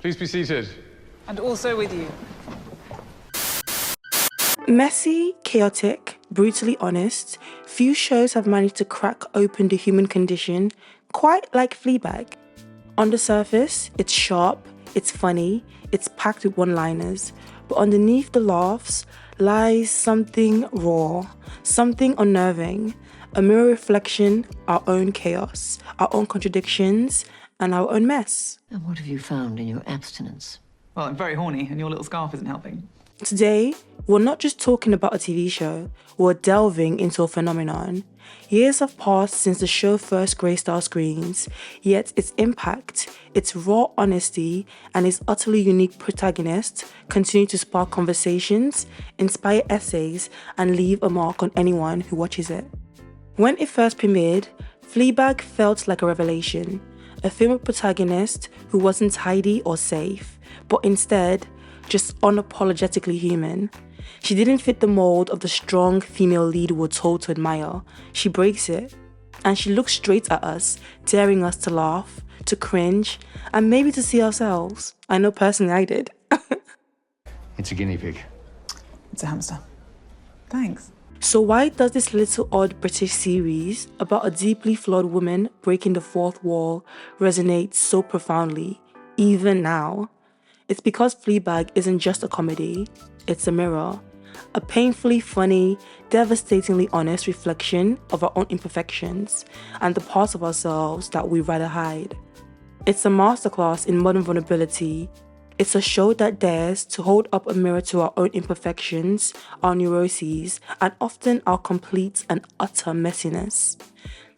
Please be seated. And also with you. Messy, chaotic, brutally honest, few shows have managed to crack open the human condition quite like Fleabag. On the surface, it's sharp, it's funny, it's packed with one-liners, but underneath the laughs lies something raw, something unnerving, a mirror reflection, our own chaos, our own contradictions, and our own mess. And what have you found in your abstinence? Well, I'm very horny, and your little scarf isn't helping. Today, we're not just talking about a TV show, we're delving into a phenomenon. Years have passed since the show first graced our screens, yet its impact, its raw honesty, and its utterly unique protagonist continue to spark conversations, inspire essays, and leave a mark on anyone who watches it. When it first premiered, Fleabag felt like a revelation, a film with a protagonist who wasn't tidy or safe, but instead just unapologetically human. She didn't fit the mold of the strong female lead we're told to admire. She breaks it, and she looks straight at us, daring us to laugh, to cringe, and maybe to see ourselves. I know personally I did. It's a guinea pig. It's a hamster. Thanks. So why does this little odd British series about a deeply flawed woman breaking the fourth wall resonate so profoundly, even now? It's because Fleabag isn't just a comedy, it's a mirror. A painfully funny, devastatingly honest reflection of our own imperfections and the parts of ourselves that we'd rather hide. It's a masterclass in modern vulnerability. It's a show that dares to hold up a mirror to our own imperfections, our neuroses, and often our complete and utter messiness.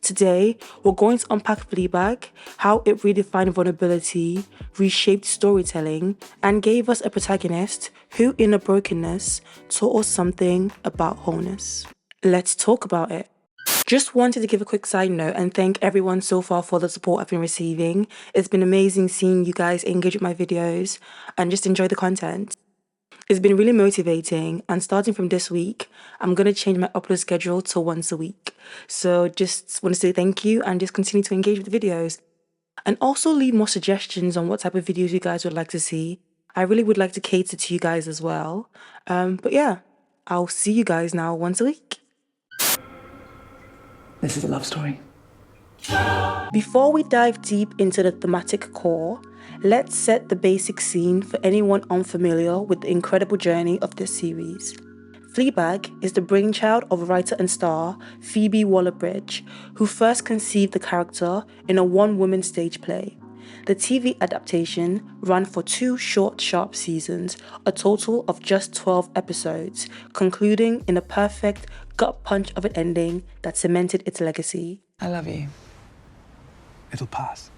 Today, we're going to unpack Fleabag, how it redefined vulnerability, reshaped storytelling, and gave us a protagonist who, in her brokenness, taught us something about wholeness. Let's talk about it. Just wanted to give a quick side note and thank everyone so far for the support I've been receiving. It's been amazing seeing you guys engage with my videos and just enjoy the content. It's been really motivating, and starting from this week, I'm going to change my upload schedule to once a week. So just want to say thank you and just continue to engage with the videos. And also leave more suggestions on what type of videos you guys would like to see. I really would like to cater to you guys as well. But yeah, I'll see you guys now once a week. This is a love story. Before we dive deep into the thematic core, let's set the basic scene for anyone unfamiliar with the incredible journey of this series. Fleabag is the brainchild of writer and star Phoebe Waller-Bridge, who first conceived the character in a one-woman stage play. The TV adaptation ran for 2 short, sharp seasons, a total of just 12 episodes, concluding in a perfect gut punch of an ending that cemented its legacy. I love you. It'll pass.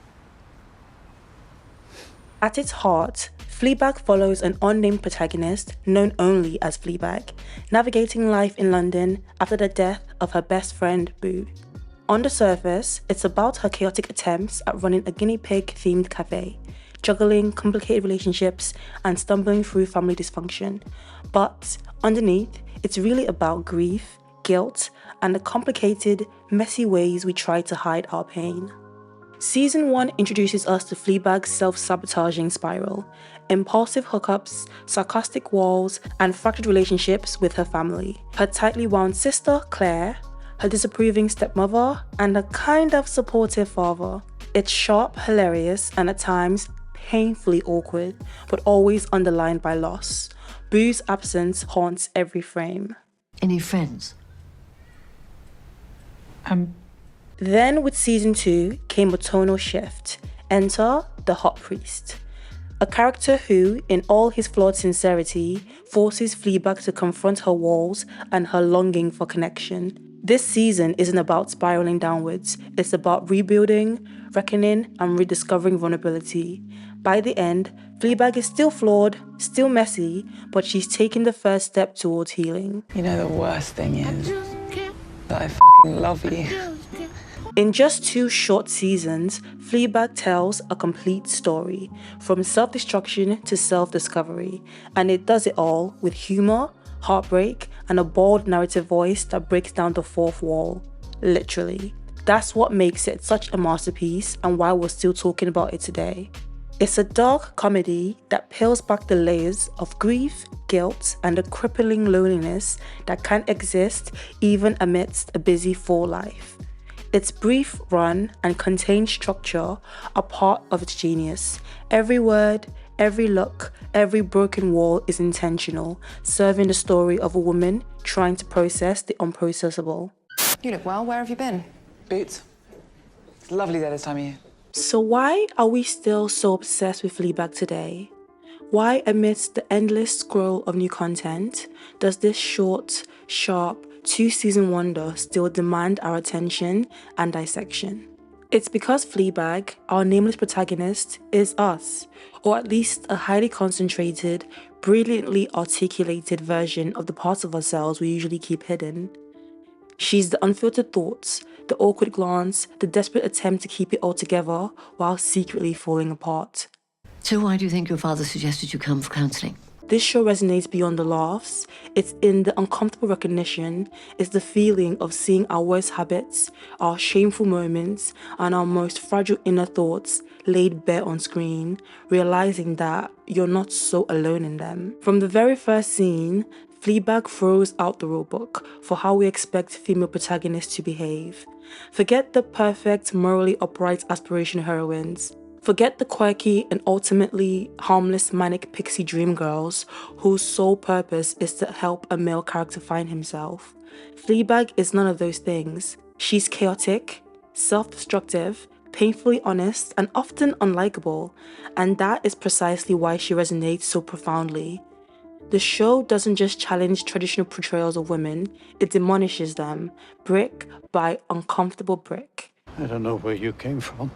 At its heart, Fleabag follows an unnamed protagonist known only as Fleabag, navigating life in London after the death of her best friend, Boo. On the surface, it's about her chaotic attempts at running a guinea pig-themed cafe, juggling complicated relationships and stumbling through family dysfunction. But underneath, it's really about grief, guilt, and the complicated, messy ways we try to hide our pain. Season 1 introduces us to Fleabag's self-sabotaging spiral, impulsive hookups, sarcastic walls, and fractured relationships with her family. Her tightly wound sister, Claire, her disapproving stepmother, and a kind of supportive father. It's sharp, hilarious, and at times painfully awkward, but always underlined by loss. Boo's absence haunts every frame. Any friends? Then with season 2 came a tonal shift. Enter the hot priest. A character who, in all his flawed sincerity, forces Fleabag to confront her walls and her longing for connection. This season isn't about spiraling downwards, it's about rebuilding, reckoning, and rediscovering vulnerability. By the end, Fleabag is still flawed, still messy, but she's taken the first step towards healing. You know, the worst thing is that I fucking love you. In just 2 short seasons, Fleabag tells a complete story, from self-destruction to self-discovery, and it does it all with humor, heartbreak, and a bold narrative voice that breaks down the fourth wall. Literally. That's what makes it such a masterpiece and why we're still talking about it today. It's a dark comedy that peels back the layers of grief, guilt, and the crippling loneliness that can exist even amidst a busy fall life. Its brief run and contained structure are part of its genius. Every word, every look, every broken wall is intentional, serving the story of a woman trying to process the unprocessable. You look well. Where have you been? Boots. It's lovely there this time of year. So why are we still so obsessed with Fleabag today? Why, amidst the endless scroll of new content, does this short, sharp, two-season wonder still demand our attention and dissection? It's because Fleabag, our nameless protagonist, is us, or at least a highly concentrated, brilliantly articulated version of the parts of ourselves we usually keep hidden. She's the unfiltered thoughts, the awkward glance, the desperate attempt to keep it all together while secretly falling apart. So why do you think your father suggested you come for counselling? This show resonates beyond the laughs. It's in the uncomfortable recognition. It's the feeling of seeing our worst habits, our shameful moments, and our most fragile inner thoughts laid bare on screen, realizing that you're not so alone in them. From the very first scene, Fleabag throws out the rulebook for how we expect female protagonists to behave. Forget the perfect, morally upright aspiration heroines. Forget the quirky and ultimately harmless manic pixie dream girls whose sole purpose is to help a male character find himself. Fleabag is none of those things. She's chaotic, self-destructive, painfully honest, and often unlikable, and that is precisely why she resonates so profoundly. The show doesn't just challenge traditional portrayals of women, it demolishes them, brick by uncomfortable brick. I don't know where you came from.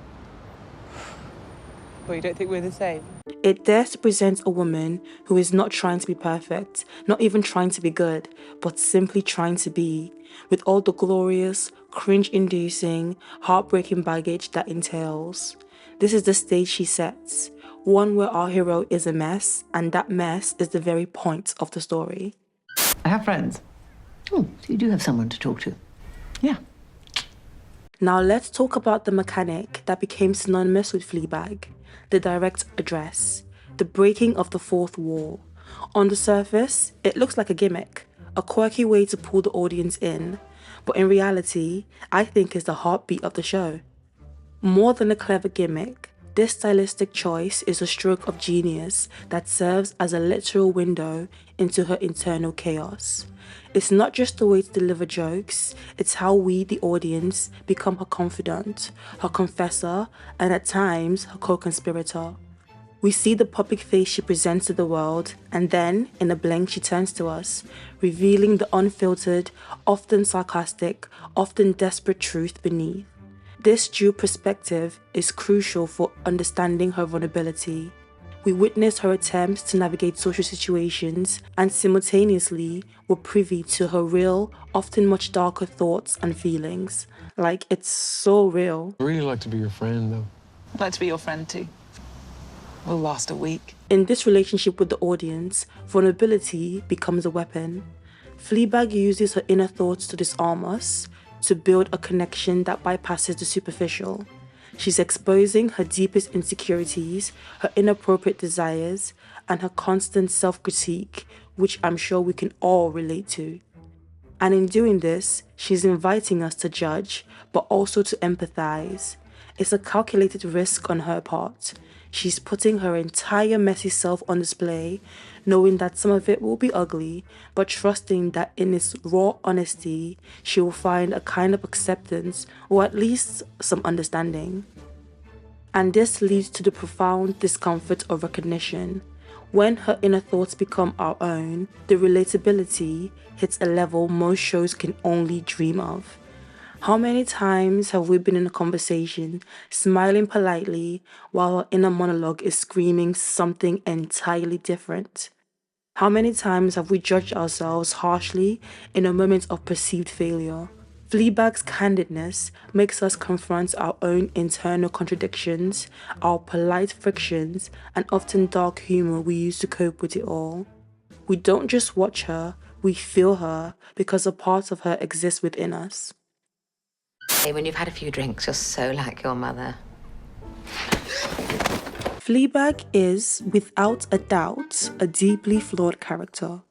Well, you don't think we're the same? It dares to present a woman who is not trying to be perfect, not even trying to be good, but simply trying to be, with all the glorious, cringe-inducing, heartbreaking baggage that entails. This is the stage she sets, one where our hero is a mess, and that mess is the very point of the story. I have friends. Oh, so you do have someone to talk to. Yeah. Now let's talk about the mechanic that became synonymous with Fleabag, the direct address, the breaking of the fourth wall. On the surface, it looks like a gimmick, a quirky way to pull the audience in, but in reality, I think it's the heartbeat of the show. More than a clever gimmick, this stylistic choice is a stroke of genius that serves as a literal window into her internal chaos. It's not just a way to deliver jokes, it's how we, the audience, become her confidant, her confessor, and at times, her co-conspirator. We see the public face she presents to the world, and then, in a blink, she turns to us, revealing the unfiltered, often sarcastic, often desperate truth beneath. This dual perspective is crucial for understanding her vulnerability. We witness her attempts to navigate social situations, and simultaneously we're privy to her real, often much darker thoughts and feelings. Like, it's so real. I'd really like to be your friend, though. I'd like to be your friend too. We'll last a week. In this relationship with the audience, vulnerability becomes a weapon. Fleabag uses her inner thoughts to disarm us, to build a connection that bypasses the superficial. She's exposing her deepest insecurities, her inappropriate desires, and her constant self-critique, which I'm sure we can all relate to. And in doing this, she's inviting us to judge, but also to empathize. It's a calculated risk on her part. She's putting her entire messy self on display, knowing that some of it will be ugly, but trusting that in its raw honesty, she will find a kind of acceptance, or at least some understanding. And this leads to the profound discomfort of recognition. When her inner thoughts become our own, the relatability hits a level most shows can only dream of. How many times have we been in a conversation, smiling politely, while our inner monologue is screaming something entirely different? How many times have we judged ourselves harshly in a moment of perceived failure? Fleabag's candidness makes us confront our own internal contradictions, our polite frictions, and often dark humor we use to cope with it all. We don't just watch her, we feel her, because a part of her exists within us. When you've had a few drinks, you're so like your mother. Fleabag is, without a doubt, a deeply flawed character.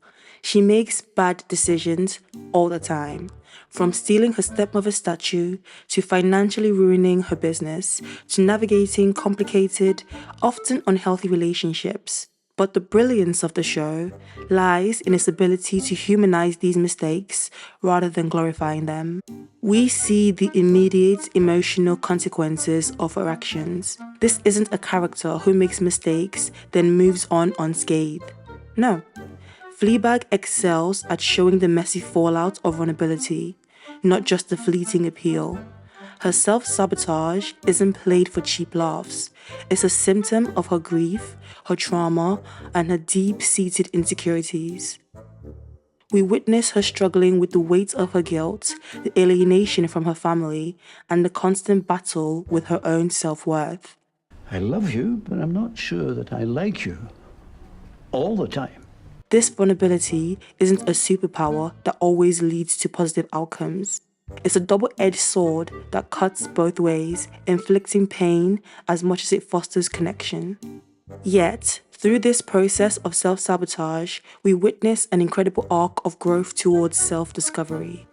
She makes bad decisions all the time, from stealing her stepmother's statue, to financially ruining her business, to navigating complicated, often unhealthy relationships. But the brilliance of the show lies in its ability to humanize these mistakes rather than glorifying them. We see the immediate emotional consequences of her actions. This isn't a character who makes mistakes then moves on unscathed. No. Fleabag excels at showing the messy fallout of vulnerability, not just the fleeting appeal. Her self-sabotage isn't played for cheap laughs. It's a symptom of her grief, her trauma, and her deep-seated insecurities. We witness her struggling with the weight of her guilt, the alienation from her family, and the constant battle with her own self-worth. I love you, but I'm not sure that I like you all the time. This vulnerability isn't a superpower that always leads to positive outcomes. It's a double-edged sword that cuts both ways, inflicting pain as much as it fosters connection. Yet, through this process of self-sabotage, we witness an incredible arc of growth towards self-discovery.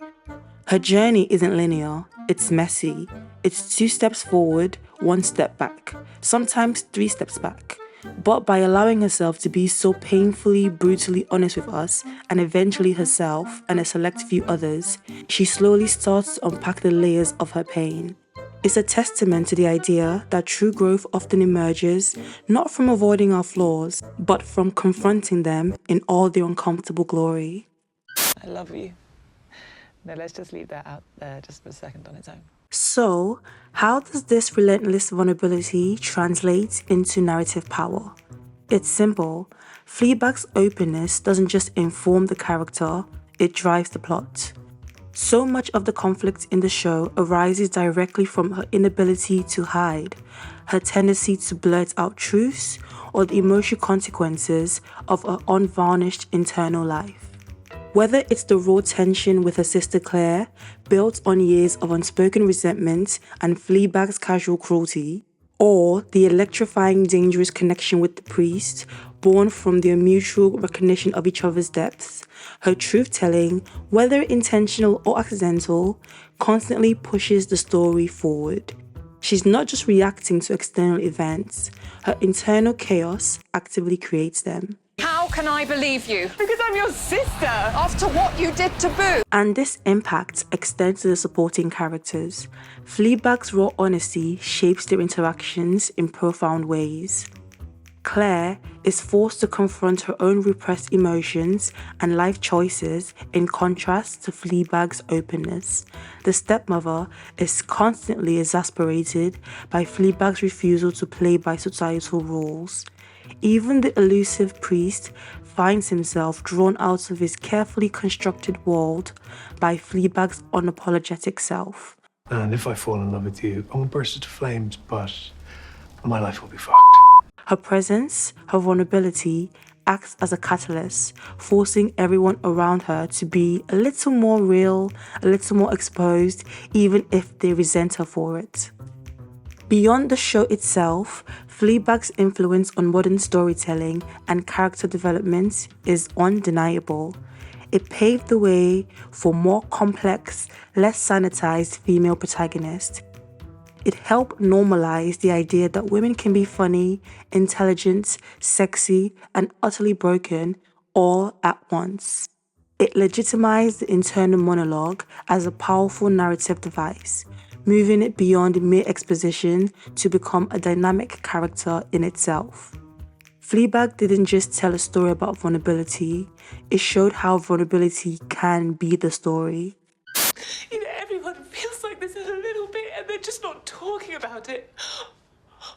Her journey isn't linear, it's messy. It's 2 steps forward, 1 step back, sometimes 3 steps back. But by allowing herself to be so painfully, brutally honest with us, and eventually herself and a select few others, she slowly starts to unpack the layers of her pain. It's a testament to the idea that true growth often emerges not from avoiding our flaws, but from confronting them in all their uncomfortable glory. I love you. No, let's just leave that out there just for a second on its own. So, how does this relentless vulnerability translate into narrative power? It's simple. Fleabag's openness doesn't just inform the character, it drives the plot. So much of the conflict in the show arises directly from her inability to hide, her tendency to blurt out truths, or the emotional consequences of her unvarnished internal life. Whether it's the raw tension with her sister Claire, built on years of unspoken resentment and Fleabag's casual cruelty, or the electrifying, dangerous connection with the priest, born from their mutual recognition of each other's depths, her truth-telling, whether intentional or accidental, constantly pushes the story forward. She's not just reacting to external events, her internal chaos actively creates them. How can I believe you? Because I'm your sister. After what you did to Boo. And this impact extends to the supporting characters. Fleabag's raw honesty shapes their interactions in profound ways. Claire is forced to confront her own repressed emotions and life choices in contrast to Fleabag's openness. The stepmother is constantly exasperated by Fleabag's refusal to play by societal rules. Even the elusive priest finds himself drawn out of his carefully constructed world by Fleabag's unapologetic self. And if I fall in love with you, I won't burst into flames, but my life will be fucked. Her presence, her vulnerability, acts as a catalyst, forcing everyone around her to be a little more real, a little more exposed, even if they resent her for it. Beyond the show itself, Fleabag's influence on modern storytelling and character development is undeniable. It paved the way for more complex, less sanitized female protagonists. It helped normalize the idea that women can be funny, intelligent, sexy, and utterly broken all at once. It legitimized the internal monologue as a powerful narrative device, moving it beyond mere exposition to become a dynamic character in itself. Fleabag didn't just tell a story about vulnerability, it showed how vulnerability can be the story. You know, everyone feels like this a little bit and they're just not talking about it.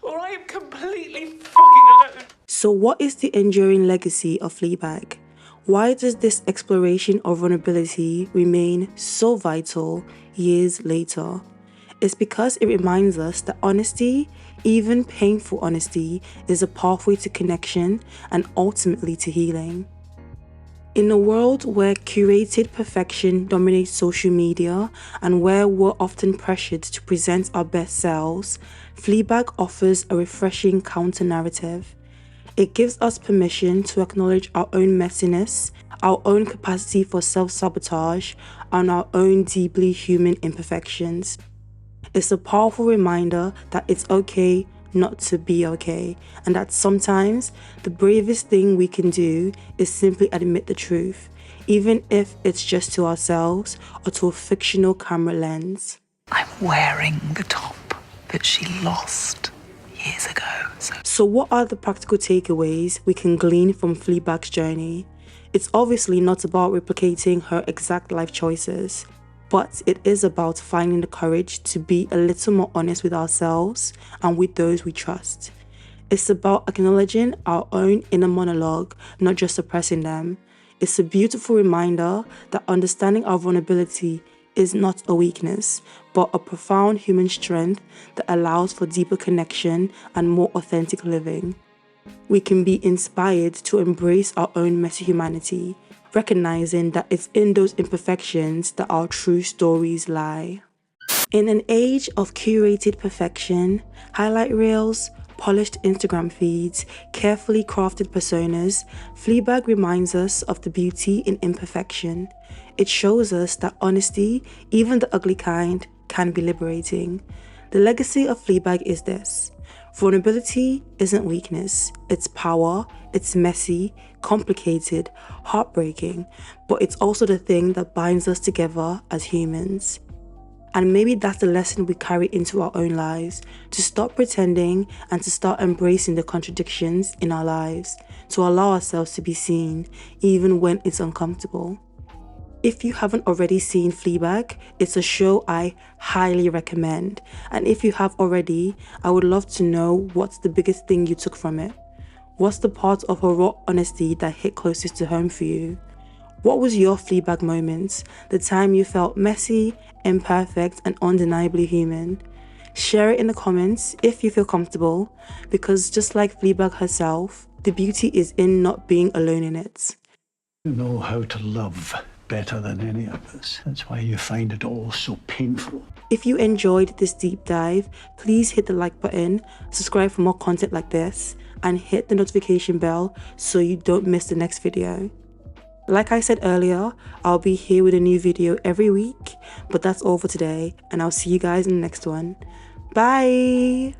Or I am completely fucking alone. So what is the enduring legacy of Fleabag? Why does this exploration of vulnerability remain so vital years later? It's because it reminds us that honesty, even painful honesty, is a pathway to connection and ultimately to healing. In a world where curated perfection dominates social media and where we're often pressured to present our best selves, Fleabag offers a refreshing counter-narrative. It gives us permission to acknowledge our own messiness, our own capacity for self-sabotage, and our own deeply human imperfections. It's a powerful reminder that it's okay not to be okay, and that sometimes the bravest thing we can do is simply admit the truth, even if it's just to ourselves or to a fictional camera lens. I'm wearing the top that she lost years ago. So what are the practical takeaways we can glean from Fleabag's journey? It's obviously not about replicating her exact life choices, but it is about finding the courage to be a little more honest with ourselves and with those we trust. It's about acknowledging our own inner monologue, not just suppressing them. It's a beautiful reminder that understanding our vulnerability is not a weakness, but a profound human strength that allows for deeper connection and more authentic living. We can be inspired to embrace our own messy humanity, recognizing that it's in those imperfections that our true stories lie. In an age of curated perfection, highlight reels, polished Instagram feeds, carefully crafted personas, Fleabag reminds us of the beauty in imperfection. It shows us that honesty, even the ugly kind, can be liberating. The legacy of Fleabag is this: vulnerability isn't weakness, it's power, it's messy, complicated, heartbreaking, but it's also the thing that binds us together as humans. And maybe that's the lesson we carry into our own lives, to stop pretending and to start embracing the contradictions in our lives, to allow ourselves to be seen, even when it's uncomfortable. If you haven't already seen Fleabag, it's a show I highly recommend. And if you have already, I would love to know what's the biggest thing you took from it. What's the part of her raw honesty that hit closest to home for you? What was your Fleabag moment? The time you felt messy, imperfect, and undeniably human? Share it in the comments if you feel comfortable, because just like Fleabag herself, the beauty is in not being alone in it. You know how to love better than any of us. That's why you find it all so painful. If you enjoyed this deep dive, please hit the like button, subscribe for more content like this, and hit the notification bell so you don't miss the next video. Like I said earlier, I'll be here with a new video every week, but that's all for today, and I'll see you guys in the next one. Bye!